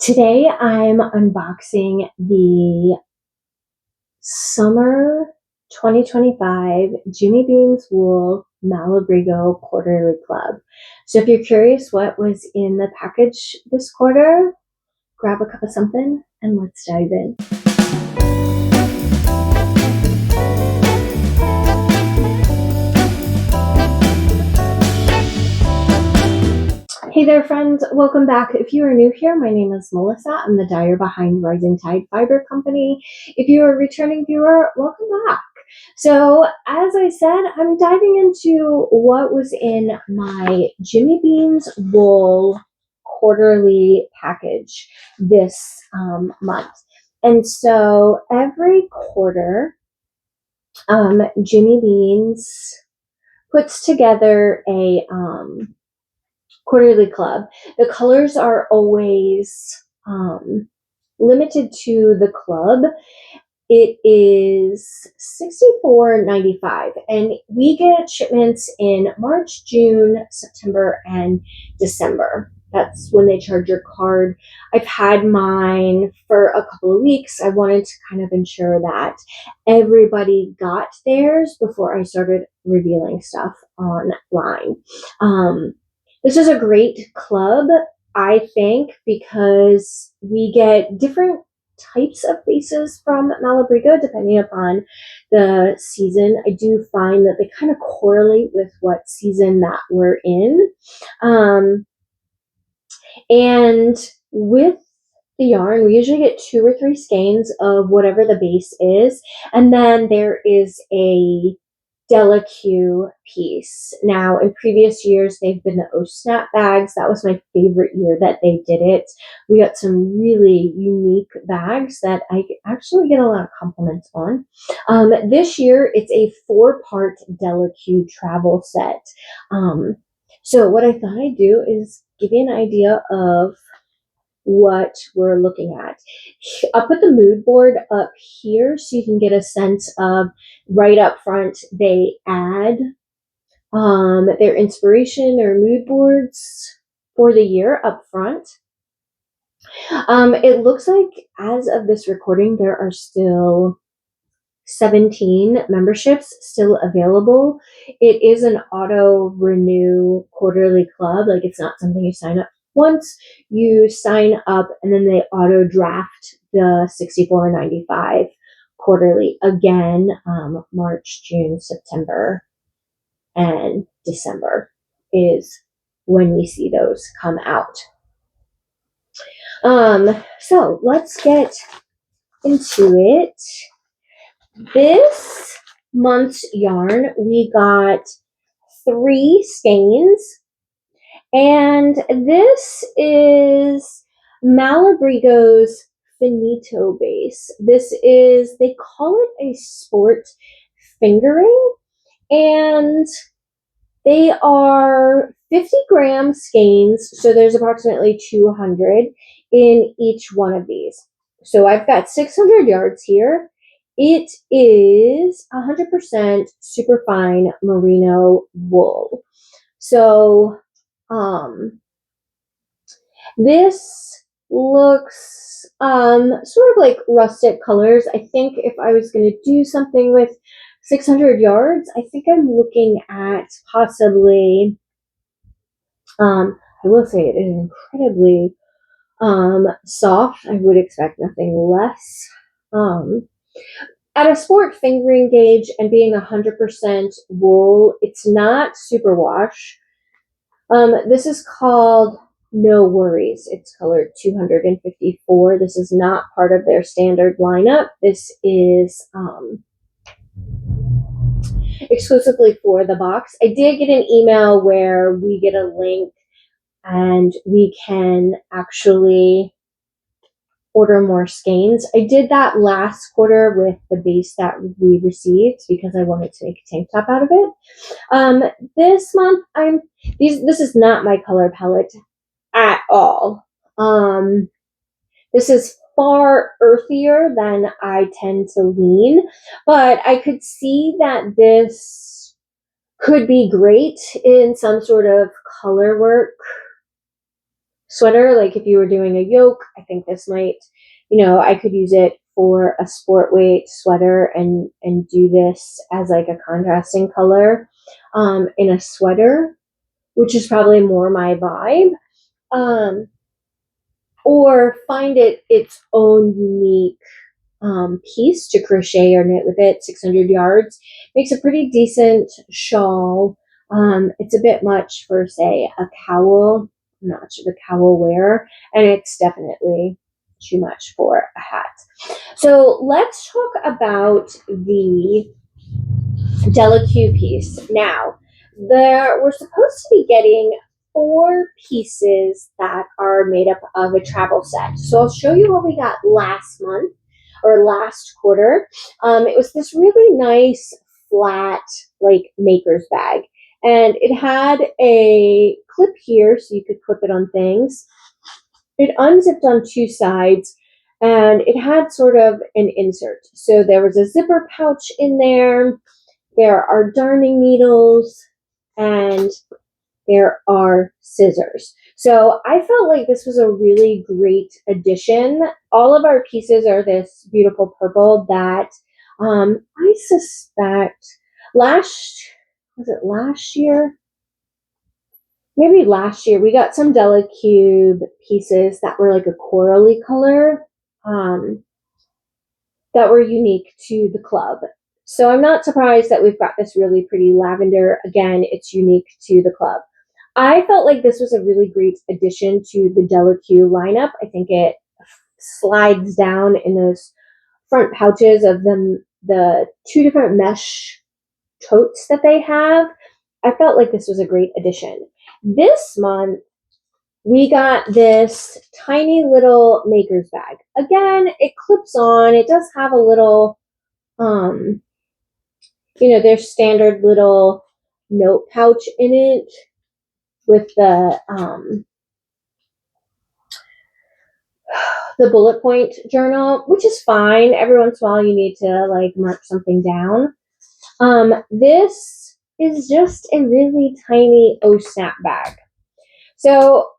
Today I'm unboxing the summer 2025 Jimmy Beans Wool Malabrigo Quarterly Club. So if you're curious what was in the package this quarter, grab a cup of something and let's dive in. Hey there friends, welcome back. If you are new here, my name is Melissa. I'm the dyer behind Rising Tide Fiber Company. If you are a returning viewer, welcome back. So as I said, I'm diving into what was in my Jimmy Beans Wool quarterly package this month. And so every quarter, Jimmy Beans puts together a quarterly club. The colors are always limited to the club. It is $64.95, and we get shipments in March, June, September, and December. That's when they charge your card. I've had mine for a couple of weeks. I wanted to kind of ensure that everybody got theirs before I started revealing stuff online. This is a great club, I think, because we get different types of faces from Malabrigo depending upon the season. I do find that they kind of correlate with what season that we're in. And with the yarn, we usually get 2 or 3 skeins of whatever the base is, and then there is a della piece. Now, in previous years, they've been the snap bags. That was my favorite year that they did it. We got some really unique bags that I actually get a lot of compliments on. This year, it's a 4-part della travel set. So what I thought I'd do is give you an idea of what we're looking at. I'll put the mood board up here so you can get a sense of right up front. They add their inspiration, their mood boards for the year up front. It looks like as of this recording, there are still 17 memberships still available. It is an auto renew quarterly club. Like, it's not something you sign up once, you sign up and then they auto draft the $64.95 quarterly again. March, June, September, and December is when we see those come out. So let's get into it. This month's yarn, we got 3 skeins, and this is Malabrigo's Finito base. This is, they call it a sport fingering, and they are 50-gram skeins, so there's approximately 200 in each one of these. So I've got 600 yards here. It is 100% superfine merino wool. So this looks sort of like rustic colors. I think if I was going to do something with 600 yards, I think I'm looking at possibly, I will say it is incredibly soft. I would expect nothing less. At a sport fingering gauge and being 100% wool, it's not superwash. This is called No Worries. It's colored 254. This is not part of their standard lineup. This is exclusively for the box. I did get an email where we get a link and we can actually order more skeins. I did that last quarter with the base that we received because I wanted to make a tank top out of it. This month, this is not my color palette at all. This is far earthier than I tend to lean, but I could see that this could be great in some sort of color work sweater. Like if you were doing a yoke, I think this might, I could use it for a sport weight sweater and do this as like a contrasting color in a sweater, which is probably more my vibe. Or find it its own unique piece to crochet or knit with it. 600 yards makes a pretty decent shawl. It's a bit much for, say, a cowl. I'm not much of a cowl wearer, and it's definitely too much for a hat. So let's talk about the della piece. Now, we're supposed to be getting 4 pieces that are made up of a travel set. So I'll show you what we got last month or last quarter. It was this really nice flat like maker's bag, and it had a clip here so you could clip it on things. It unzipped on 2 sides, and it had sort of an insert. So there was a zipper pouch in there. There are darning needles, and there are scissors. So I felt like this was a really great addition. All of our pieces are this beautiful purple that I suspect last year? Maybe last year we got some della pieces that were like a corally color that were unique to the club. So I'm not surprised that we've got this really pretty lavender. Again, it's unique to the club. I felt like this was a really great addition to the della lineup. I think it slides down in those front pouches of the 2 different mesh totes that they have. I felt like this was a great addition. This month, we got this tiny little maker's bag. Again, it clips on. It does have a little, their standard little note pouch in it with the bullet point journal, which is fine. Every once in a while you need to like mark something down. This is just a really tiny snap bag. So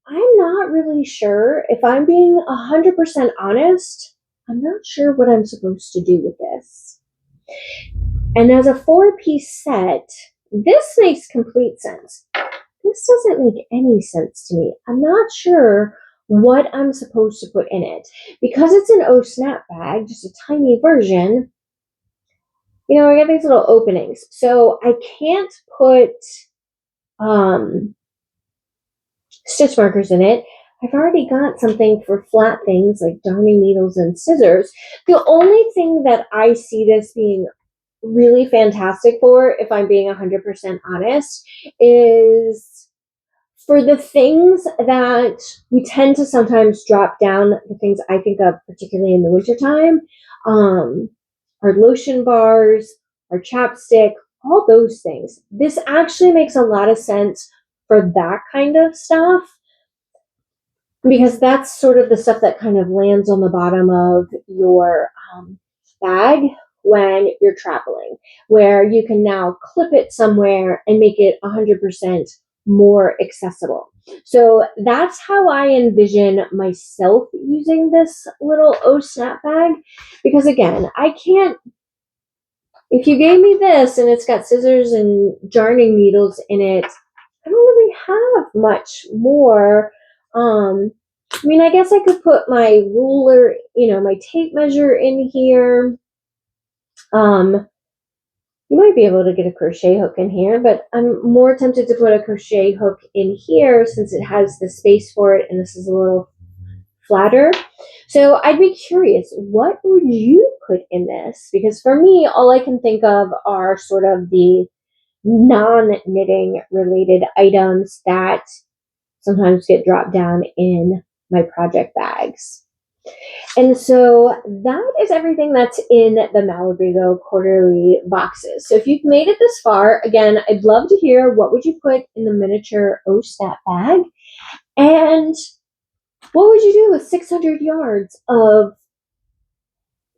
I'm not really sure. If I'm being 100% honest, I'm not sure what I'm supposed to do with this. And as a 4-piece set, this makes complete sense. This doesn't make any sense to me. I'm not sure what I'm supposed to put in it. Because it's an snap bag, just a tiny version, I got these little openings. So I can't put stitch markers in it. I've already got something for flat things like darning needles and scissors. The only thing that I see this being really fantastic for, if I'm being 100% honest, is for the things that we tend to sometimes drop down, the things I think of particularly in the wintertime, our lotion bars, our chapstick, all those things. This actually makes a lot of sense for that kind of stuff, because that's sort of the stuff that kind of lands on the bottom of your bag when you're traveling, where you can now clip it somewhere and make it 100% more accessible. So that's how I envision myself using this little snap bag, because again, I can't, if you gave me this and it's got scissors and darning needles in it, I don't really have much more. I guess I could put my ruler, my tape measure in here. You might be able to get a crochet hook in here, but I'm more tempted to put a crochet hook in here since it has the space for it and this is a little flatter. So I'd be curious, what would you put in this? Because for me, all I can think of are sort of the non-knitting related items that sometimes get dropped down in my project bags. And so that is everything that's in the Malabrigo Quarterly boxes. So if you've made it this far, again, I'd love to hear what would you put in the miniature O-Stat bag, and what would you do with 600 yards of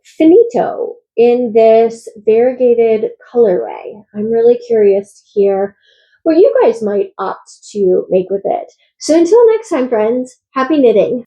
finito in this variegated colorway? I'm really curious to hear what you guys might opt to make with it. So until next time, friends, happy knitting.